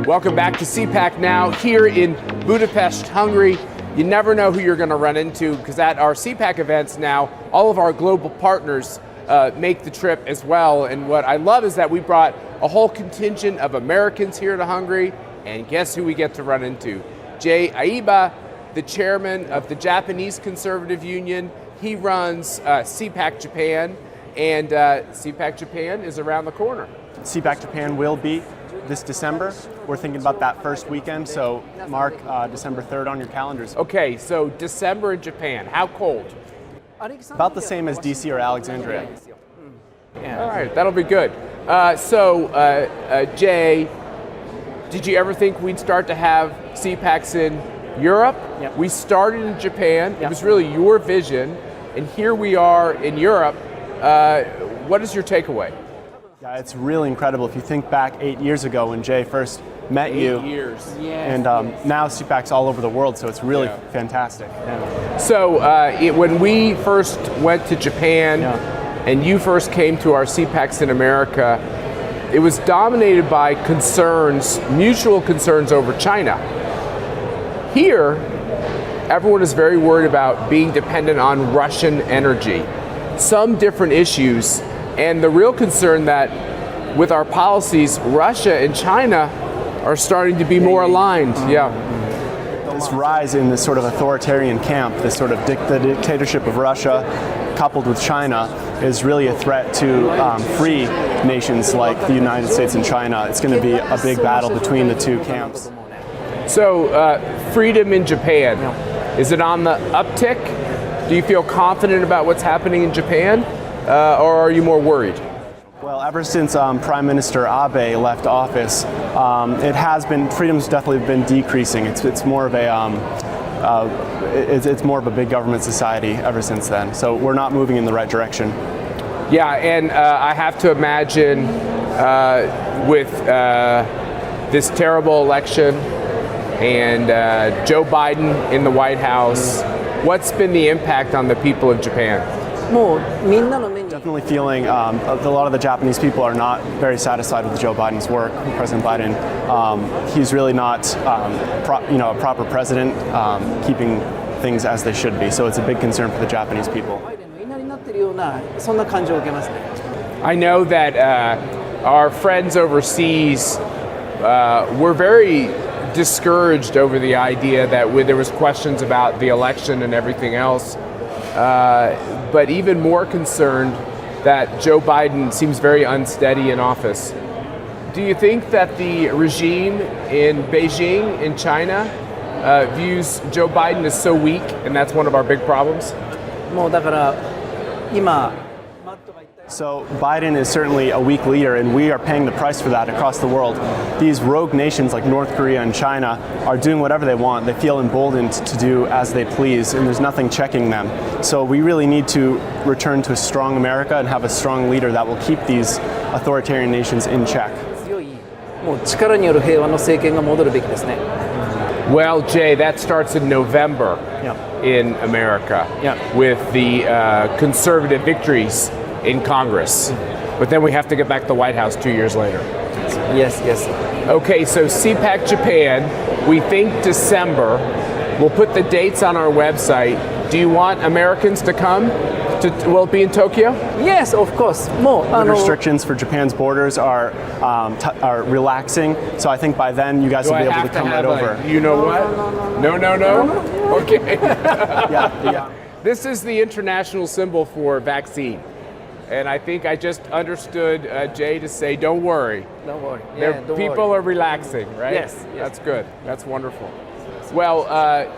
Welcome back to CPAC Now here in Budapest, Hungary. You never know who you're going to run into because at our CPAC events now, all of our global partners make the trip as well. And what I love is that we brought a whole contingent of Americans here to Hungary, and guess who we get to run into? Aeba, the chairman of the Japanese Conservative Union. He runs CPAC Japan, and CPAC Japan is around the corner. CPAC Japan will be this December. We're thinking about that first weekend, so mark December 3rd on your calendars. Okay, so December in Japan, how cold? About the same as DC or Alexandria. Yeah. All right, that'll be good. Jay, did you ever think we'd start to have CPACs in Europe? Yep. We started in Japan. Yep. It was really your vision, and here we are in Europe. What is your takeaway? Yeah, it's really incredible. If you think back 8 years ago when Jay first met you. 8 years. And now CPAC's all over the world, so it's really fantastic. Yeah. So when we first went to Japan and you first came to our CPACs in America, it was dominated by concerns, mutual concerns over China. Here, everyone is very worried about being dependent on Russian energy. Some different issues, and the real concern that with our policies, Russia and China are starting to be more aligned. This rise in this sort of authoritarian camp, this sort of the dictatorship of Russia coupled with China is really a threat to free nations like the United States and China. It's going to be a big battle between the two camps. So freedom in Japan, is it on the uptick? Do you feel confident about what's happening in Japan, or are you more worried? Well, ever since Prime Minister Abe left office, freedom's definitely been decreasing. It's more of a big government society ever since then. So we're not moving in the right direction. Yeah, and I have to imagine with this terrible election and Joe Biden in the White House, what's been the impact on the people of Japan? Definitely feeling a lot of the Japanese people are not very satisfied with Joe Biden's work, President Biden. He's really not a proper president, keeping things as they should be. So it's a big concern for the Japanese people. I know that our friends overseas were very discouraged over the idea that there was questions about the election and everything else, but even more concerned that Joe Biden seems very unsteady in office. Do you think that the regime in Beijing, in China, views Joe Biden as so weak, and that's one of our big problems? So Biden is certainly a weak leader, and we are paying the price for that across the world. These rogue nations like North Korea and China are doing whatever they want. They feel emboldened to do as they please, and there's nothing checking them. So we really need to return to a strong America and have a strong leader that will keep these authoritarian nations in check. Well, Jay, that starts in November in America with the conservative victories in Congress. But then we have to get back to the White House 2 years later. Yes. Okay, so CPAC Japan, we think December. We'll put the dates on our website. Do you want Americans to come? Will it be in Tokyo? Yes, of course. The restrictions for Japan's borders are relaxing, so I think by then you guys will be able to come right over. You know what? No. Okay. Yeah. This is the international symbol for vaccine. And I think I just understood Jay to say, don't worry. Don't worry. People are relaxing, right? Yes. That's good. That's wonderful. Well,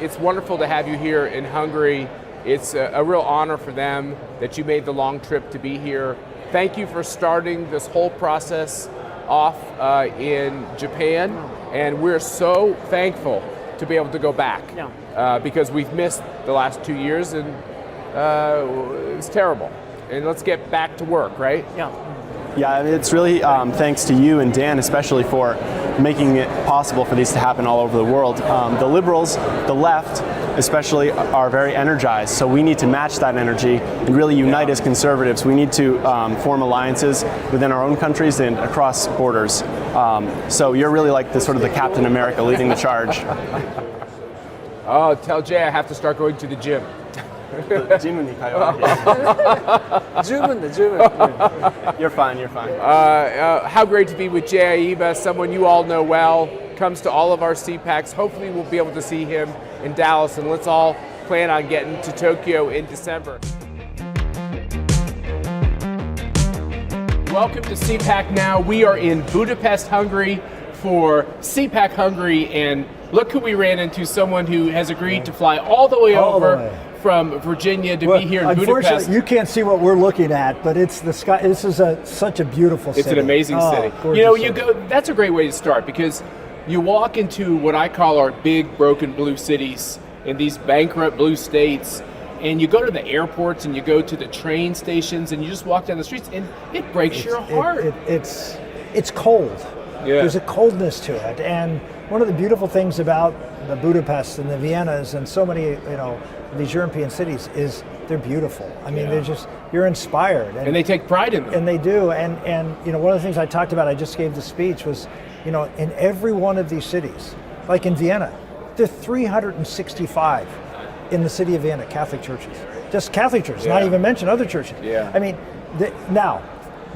it's wonderful to have you here in Hungary. It's a real honor for them that you made the long trip to be here. Thank you for starting this whole process off in Japan. And we're so thankful to be able to go back because we've missed the last 2 years and it was terrible. And let's get back to work, right? Yeah, it's really thanks to you and Dan especially for making it possible for these to happen all over the world. The liberals, the left, especially, are very energized. So we need to match that energy and really unite as conservatives. We need to form alliances within our own countries and across borders. So you're really like the sort of the Captain America leading the charge. Oh, tell Jay I have to start going to the gym. 질문이 가요. You're fine, you're fine. How great to be with Jay Aeba, someone you all know well, comes to all of our CPACs. Hopefully we'll be able to see him in Dallas, and let's all plan on getting to Tokyo in December. Welcome to CPAC Now. We are in Budapest, Hungary for CPAC Hungary, and look who we ran into, someone who has agreed to fly all the way over from Virginia to be here in Budapest. Unfortunately, you can't see what we're looking at, but it's the sky. This is such a beautiful city. It's an amazing city. You know, you go. That's a great way to start, because you walk into what I call our big broken blue cities in these bankrupt blue states, and you go to the airports and you go to the train stations and you just walk down the streets and it breaks your heart. It's cold. Yeah. There's a coldness to it, and one of the beautiful things about the Budapest and the Viennas and so many, these European cities is they're beautiful. I mean, they're just, you're inspired. And they take pride in them. And they do. And one of the things I talked about, I just gave the speech, was, in every one of these cities, like in Vienna, there are 365 in the city of Vienna, Catholic churches. Just Catholic churches, not even mention other churches. Yeah. I mean, now,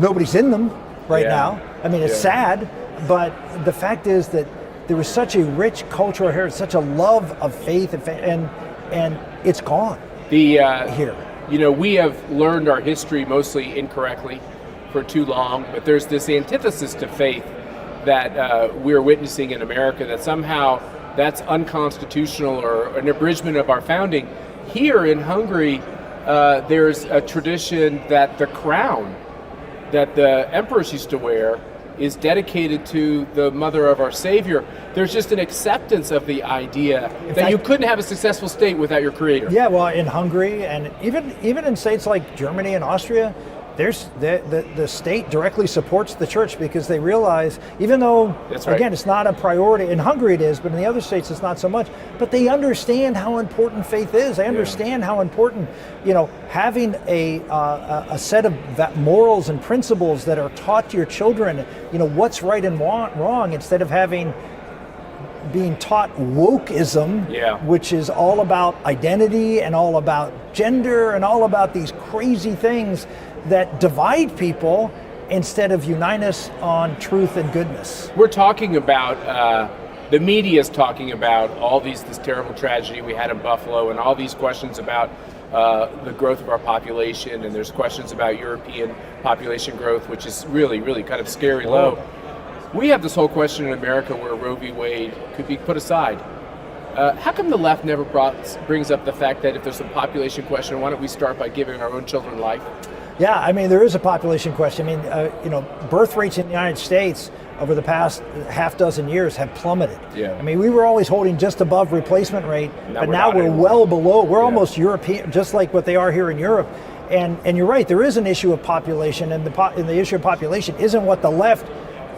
nobody's in them right now. I mean, it's sad, but the fact is that there was such a rich cultural heritage, such a love of faith, and it's gone here. We have learned our history mostly incorrectly for too long, but there's this antithesis to faith that we're witnessing in America, that somehow that's unconstitutional or an abridgment of our founding. Here in Hungary, there's a tradition that the crown that the emperors used to wear is dedicated to the mother of our Savior. There's just an acceptance of the idea that you couldn't have a successful state without your creator. Yeah, well, in Hungary and even in states like Germany and Austria, there's the state directly supports the church, because they realize, even though, again, it's not a priority, in Hungary it is, but in the other states it's not so much, but they understand how important faith is. They understand how important, having a set of morals and principles that are taught to your children, what's right and wrong, instead of being taught wokeism, which is all about identity and all about gender and all about these crazy things that divide people instead of unite us on truth and goodness. We're talking about, the media is talking about all this terrible tragedy we had in Buffalo, and all these questions about the growth of our population, and there's questions about European population growth, which is really, really kind of scary low. We have this whole question in America where Roe v. Wade could be put aside. How come the left never brings up the fact that if there's a population question, why don't we start by giving our own children life? Yeah, I mean, there is a population question. I mean, birth rates in the United States over the past half dozen years have plummeted. Yeah. I mean, we were always holding just above replacement rate, but now we're anymore. well below. We're almost European, just like what they are here in Europe. And you're right, there is an issue of population, and the issue of population isn't what the left,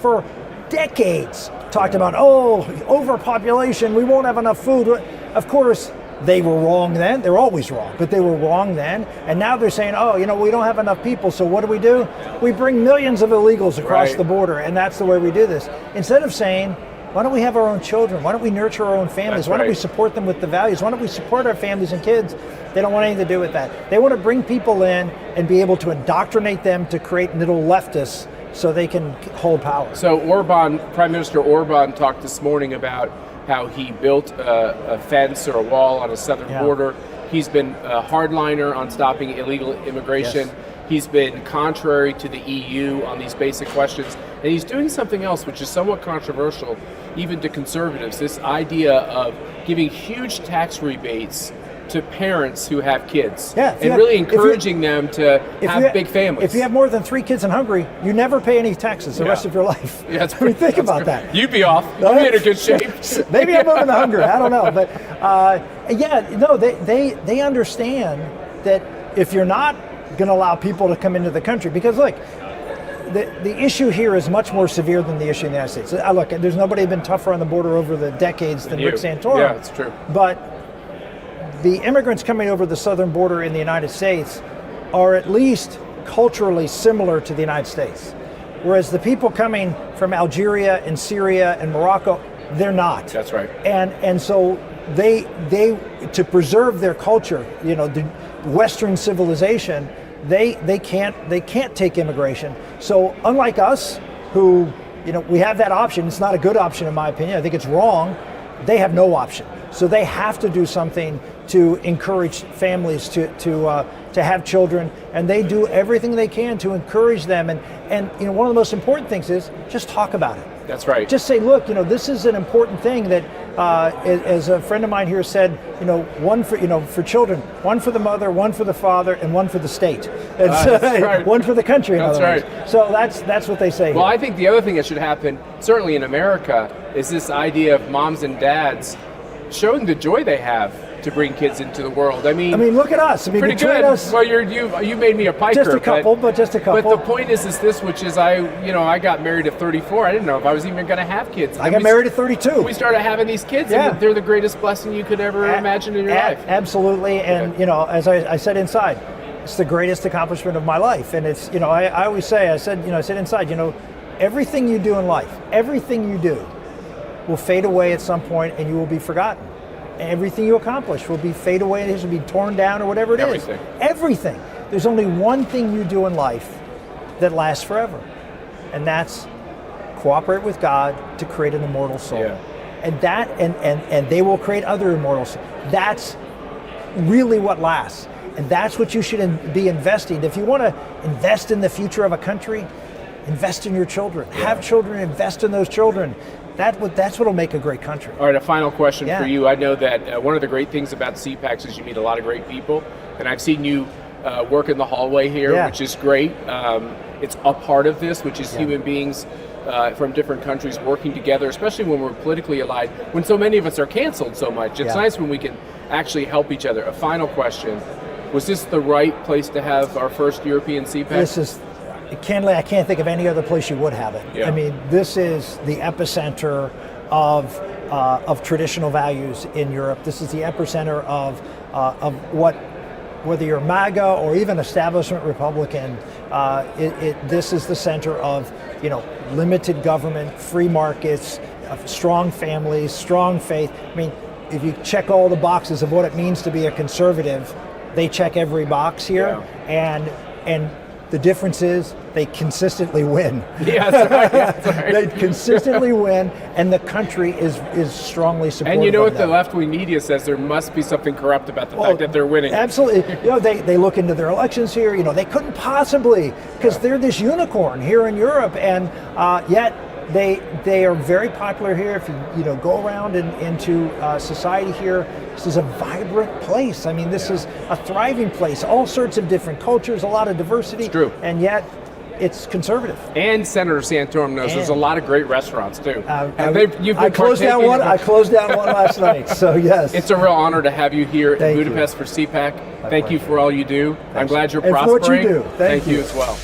for decades, talked about. Oh, overpopulation, we won't have enough food. Of course, they were wrong then. They're always wrong, but they were wrong then. And now they're saying, we don't have enough people, so what do? We bring millions of illegals across the border, and that's the way we do this. Instead of saying, why don't we have our own children? Why don't we nurture our own families? Why don't we support them with the values? Why don't we support our families and kids? They don't want anything to do with that. They want to bring people in and be able to indoctrinate them to create little leftists so they can hold power. So Prime Minister Orban talked this morning about how he built a fence or a wall on a southern border. He's been a hardliner on stopping illegal immigration. Yes. He's been contrary to the EU on these basic questions. And he's doing something else which is somewhat controversial, even to conservatives, this idea of giving huge tax rebates to parents who have kids, and really encouraging them to have big families. If you have more than 3 kids in Hungary, you never pay any taxes the rest of your life. Yeah, think about that. You'd be off. You'd be in a good shape. Maybe I'm moving to Hungary. I don't know, but they understand that if you're not going to allow people to come into the country, because look, the issue here is much more severe than the issue in the United States. Look, there's nobody been tougher on the border over the decades than Rick Santorum. Yeah, it's true. But the immigrants coming over the southern border in the United States are at least culturally similar to the United States. Whereas the people coming from Algeria and Syria and Morocco, they're not. That's right. And so they to preserve their culture, the Western civilization, they can't take immigration. So unlike us, who we have that option. It's not a good option in my opinion. I think it's wrong. They have no option. So they have to do something to encourage families to have children, and they do everything they can to encourage them. And one of the most important things is just talk about it. That's right. Just say, look, this is an important thing that, as a friend of mine here said, one for children, one for the mother, one for the father, and one for the state. And that's right. One for the country. That's right. So that's what they say. Well, here. I think the other thing that should happen, certainly in America, is this idea of moms and dads showing the joy they have to bring kids into the world. I mean, look at us. Pretty good. Well, you made me a piker. Just a couple, but just a couple. But the point is this, which is I got married at 34. I didn't know if I was even going to have kids. I got married at 32. We started having these kids, and they're the greatest blessing you could ever imagine in your life. Absolutely, and as I said inside, it's the greatest accomplishment of my life. And it's I always say I said inside, everything you do in life, everything you do, will fade away at some point, and you will be forgotten. Everything you accomplish will be fade away, it will be torn down or whatever it is. Everything. There's only one thing you do in life that lasts forever, and that's cooperate with God to create an immortal soul. Yeah. And that and they will create other immortal souls. That's really what lasts. And that's what you should be investing. If you want to invest in the future of a country, invest in your children. Yeah. Have children, invest in those children. That's what'll make a great country. All right, a final question for you. I know that one of the great things about CPACs is you meet a lot of great people, and I've seen you work in the hallway here, which is great. It's a part of this, which is human beings from different countries working together, especially when we're politically allied, when so many of us are canceled so much. It's nice when we can actually help each other. A final question. Was this the right place to have our first European CPAC? This is, candidly, I can't think of any other place you would have it. Yeah. I mean, this is the epicenter of traditional values in Europe. This is the epicenter of what, whether you're MAGA or even establishment Republican, this is the center of limited government, free markets, strong families, strong faith. I mean, if you check all the boxes of what it means to be a conservative, they check every box here, and the difference is they consistently win. Yeah, that's right. They consistently win, and the country is strongly supportive. And you know what of the left-wing media says? There must be something corrupt about the fact that they're winning. Absolutely. They look into their elections here. They couldn't possibly, because they're this unicorn here in Europe, and yet they are very popular here. If you go around into society here, this is a vibrant place. I mean, this is a thriving place. All sorts of different cultures, a lot of diversity. It's true. And yet, it's conservative. And Senator Santorum knows there's a lot of great restaurants too. I closed down one last night. So yes, it's a real honor to have you here in Thank Budapest you. for CPAC. Thank you for all you do. I'm glad you're and prospering. For what you do. Thank you as well.